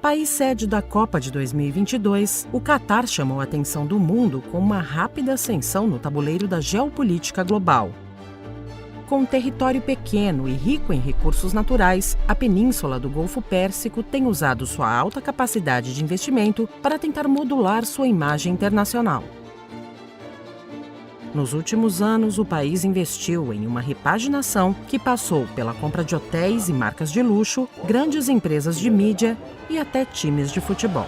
País sede da Copa de 2022, o Catar chamou a atenção do mundo com uma rápida ascensão no tabuleiro da geopolítica global. Com um território pequeno e rico em recursos naturais, a península do Golfo Pérsico tem usado sua alta capacidade de investimento para tentar modular sua imagem internacional. Nos últimos anos, o país investiu em uma repaginação que passou pela compra de hotéis e marcas de luxo, grandes empresas de mídia e até times de futebol.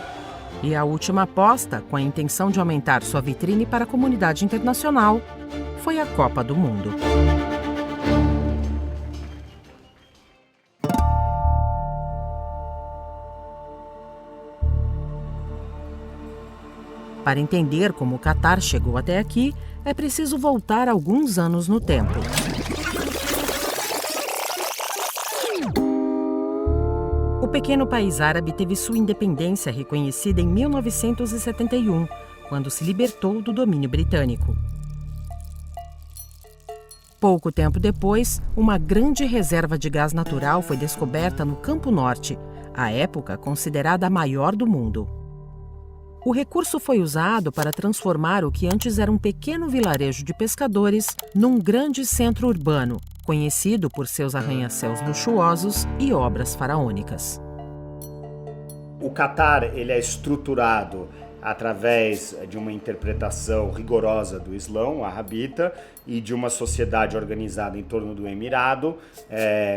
E a última aposta, com a intenção de aumentar sua vitrine para a comunidade internacional, foi a Copa do Mundo. Para entender como o Catar chegou até aqui, é preciso voltar alguns anos no tempo. O pequeno país árabe teve sua independência reconhecida em 1971, quando se libertou do domínio britânico. Pouco tempo depois, uma grande reserva de gás natural foi descoberta no Campo Norte, à época considerada a maior do mundo. O recurso foi usado para transformar o que antes era um pequeno vilarejo de pescadores num grande centro urbano, conhecido por seus arranha-céus luxuosos e obras faraônicas. O Catar ele é estruturado através de uma interpretação rigorosa do Islã arabita e de uma sociedade organizada em torno do Emirado,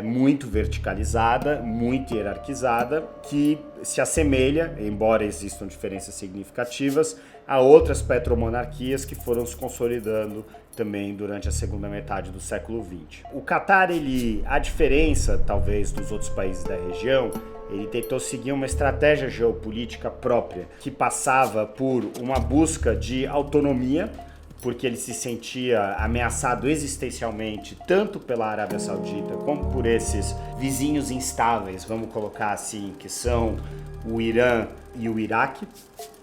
muito verticalizada, muito hierarquizada, que se assemelha, embora existam diferenças significativas, a outras petromonarquias que foram se consolidando também durante a segunda metade do século XX. O Catar, a diferença talvez dos outros países da região, ele tentou seguir uma estratégia geopolítica própria, que passava por uma busca de autonomia, porque ele se sentia ameaçado existencialmente tanto pela Arábia Saudita como por esses vizinhos instáveis, vamos colocar assim, que são o Irã e o Iraque.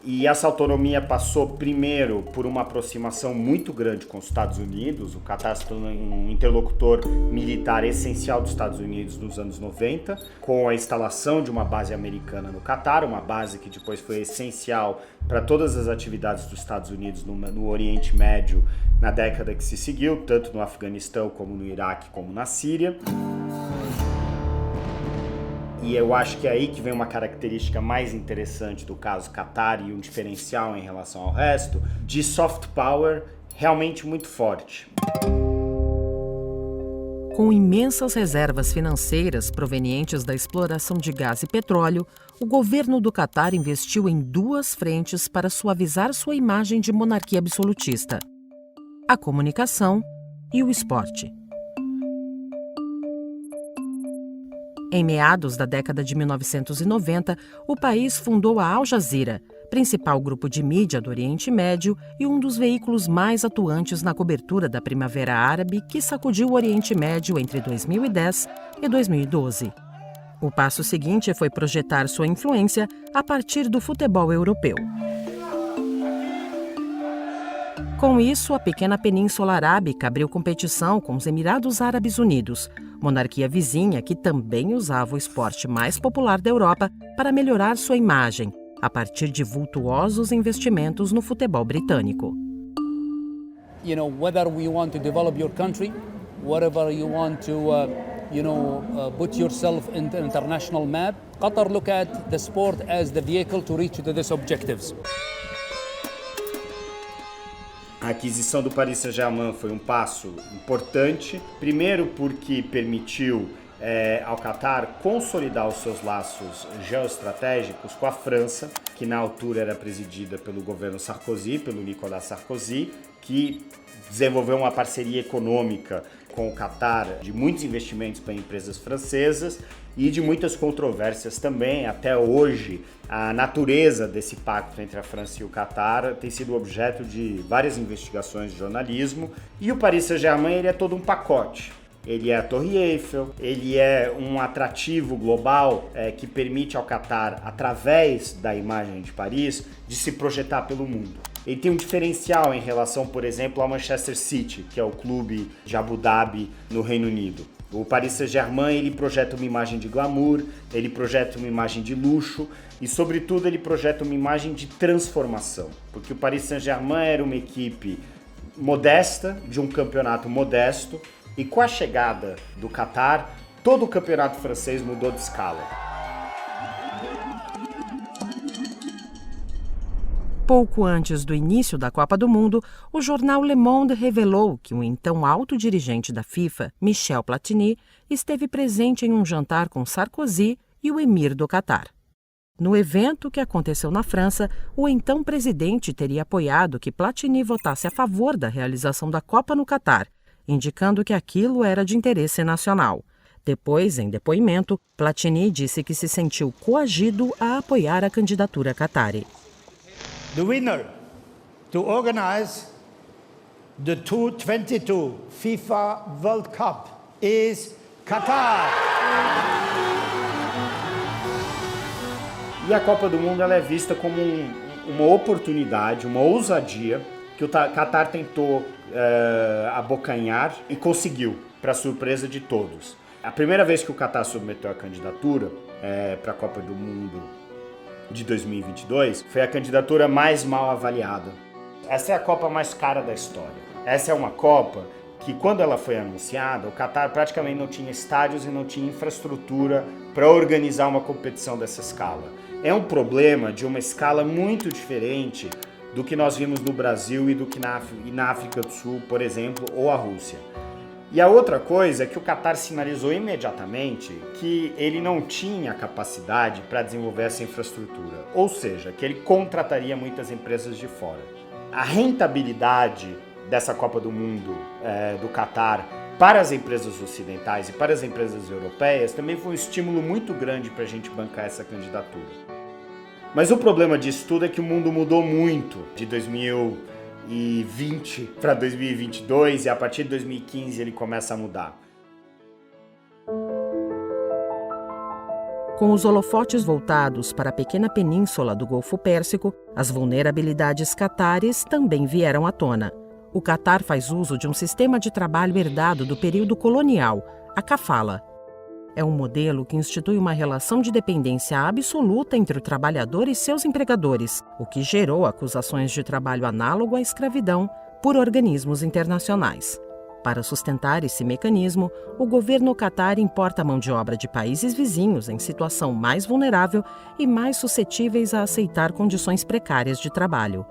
E essa autonomia passou primeiro por uma aproximação muito grande com os Estados Unidos. O Catar se tornou um interlocutor militar essencial dos Estados Unidos nos anos 90, com a instalação de uma base americana no Catar, uma base que depois foi essencial para todas as atividades dos Estados Unidos no Oriente Médio na década que se seguiu, tanto no Afeganistão como no Iraque como na Síria. E eu acho que é aí que vem uma característica mais interessante do caso Catar e um diferencial em relação ao resto, de soft power realmente muito forte. Com imensas reservas financeiras provenientes da exploração de gás e petróleo, o governo do Catar investiu em duas frentes para suavizar sua imagem de monarquia absolutista: a comunicação e o esporte. Em meados da década de 1990, o país fundou a Al Jazeera, principal grupo de mídia do Oriente Médio e um dos veículos mais atuantes na cobertura da Primavera Árabe que sacudiu o Oriente Médio entre 2010 e 2012. O passo seguinte foi projetar sua influência a partir do futebol europeu. Com isso, a pequena Península Arábica abriu competição com os Emirados Árabes Unidos, monarquia vizinha que também usava o esporte mais popular da Europa para melhorar sua imagem, a partir de vultuosos investimentos no futebol britânico. Whether we want to develop your country, whatever you want to, put yourself in the international map, Qatar look at the sport as the vehicle to reach to these objectives. A aquisição do Paris Saint-Germain foi um passo importante, primeiro porque permitiu ao Catar consolidar os seus laços geoestratégicos com a França, que na altura era presidida pelo governo Sarkozy, pelo Nicolas Sarkozy, que desenvolveu uma parceria econômica com o Catar de muitos investimentos para empresas francesas e de muitas controvérsias também. Até hoje, a natureza desse pacto entre a França e o Catar tem sido objeto de várias investigações de jornalismo. E o Paris Saint-Germain ele é todo um pacote. Ele é a Torre Eiffel, ele é um atrativo global que permite ao Catar, através da imagem de Paris, de se projetar pelo mundo. Ele tem um diferencial em relação, por exemplo, ao Manchester City, que é o clube de Abu Dhabi, no Reino Unido. O Paris Saint-Germain, ele projeta uma imagem de glamour, ele projeta uma imagem de luxo e, sobretudo, ele projeta uma imagem de transformação. Porque o Paris Saint-Germain era uma equipe modesta, de um campeonato modesto, e com a chegada do Qatar, todo o campeonato francês mudou de escala. Pouco antes do início da Copa do Mundo, o jornal Le Monde revelou que o então alto dirigente da FIFA, Michel Platini, esteve presente em um jantar com Sarkozy e o emir do Qatar. No evento que aconteceu na França, o então presidente teria apoiado que Platini votasse a favor da realização da Copa no Qatar, indicando que aquilo era de interesse nacional. Depois, em depoimento, Platini disse que se sentiu coagido a apoiar a candidatura qatari. The winner to organize the 2022 FIFA World Cup is Qatar. E a Copa do Mundo ela é vista como uma oportunidade, uma ousadia que o Qatar tentou abocanhar e conseguiu, para surpresa de todos. A primeira vez que o Qatar submeteu a candidatura para a Copa do Mundo de 2022 foi a candidatura mais mal avaliada. Essa é a Copa mais cara da história. Essa é uma Copa que, quando ela foi anunciada, o Qatar praticamente não tinha estádios e não tinha infraestrutura para organizar uma competição dessa escala. É um problema de uma escala muito diferente do que nós vimos no Brasil e do que na África do Sul, por exemplo, ou a Rússia. E a outra coisa é que o Qatar sinalizou imediatamente que ele não tinha capacidade para desenvolver essa infraestrutura, ou seja, que ele contrataria muitas empresas de fora. A rentabilidade dessa Copa do Mundo do Qatar para as empresas ocidentais e para as empresas europeias também foi um estímulo muito grande para a gente bancar essa candidatura. Mas o problema disso tudo é que o mundo mudou muito de 2020 para 2022 e a partir de 2015 ele começa a mudar. Com os holofotes voltados para a pequena península do Golfo Pérsico, as vulnerabilidades catares também vieram à tona. O Qatar faz uso de um sistema de trabalho herdado do período colonial, a kafala. É um modelo que institui uma relação de dependência absoluta entre o trabalhador e seus empregadores, o que gerou acusações de trabalho análogo à escravidão por organismos internacionais. Para sustentar esse mecanismo, o governo Qatar importa mão de obra de países vizinhos em situação mais vulnerável e mais suscetíveis a aceitar condições precárias de trabalho.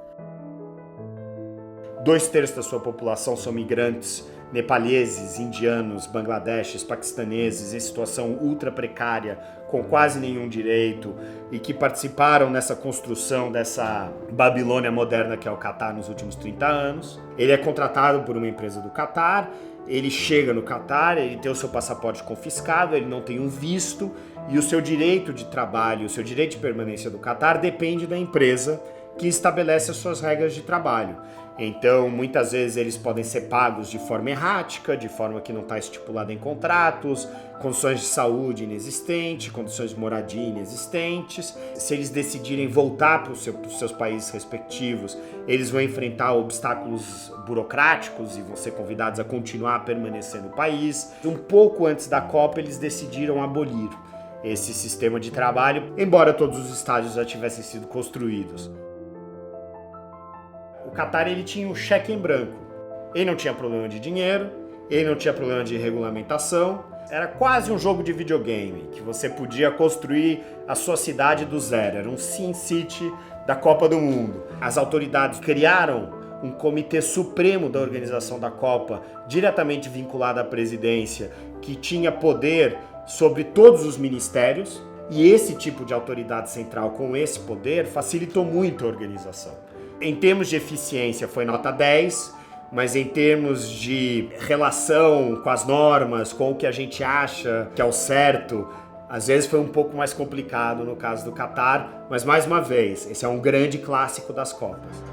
2/3 da sua população são migrantes nepaleses, indianos, bangladeshes, paquistaneses em situação ultra precária, com quase nenhum direito e que participaram nessa construção dessa Babilônia moderna que é o Qatar nos últimos 30 anos. Ele é contratado por uma empresa do Qatar, ele chega no Qatar, ele tem o seu passaporte confiscado, ele não tem um visto e o seu direito de trabalho, o seu direito de permanência do Qatar depende da empresa que estabelece as suas regras de trabalho. Então, muitas vezes eles podem ser pagos de forma errática, de forma que não está estipulada em contratos, condições de saúde inexistentes, condições de moradia inexistentes. Se eles decidirem voltar para os seus países respectivos, eles vão enfrentar obstáculos burocráticos e vão ser convidados a continuar a permanecer no país. Um pouco antes da Copa, eles decidiram abolir esse sistema de trabalho, embora todos os estádios já tivessem sido construídos. O Qatar ele tinha um cheque em branco. Ele não tinha problema de dinheiro, ele não tinha problema de regulamentação. Era quase um jogo de videogame, que você podia construir a sua cidade do zero. Era um Sin City da Copa do Mundo. As autoridades criaram um comitê supremo da organização da Copa, diretamente vinculado à presidência, que tinha poder sobre todos os ministérios. E esse tipo de autoridade central com esse poder facilitou muito a organização. Em termos de eficiência foi nota 10, mas em termos de relação com as normas, com o que a gente acha que é o certo, às vezes foi um pouco mais complicado no caso do Qatar, mas mais uma vez, esse é um grande clássico das Copas.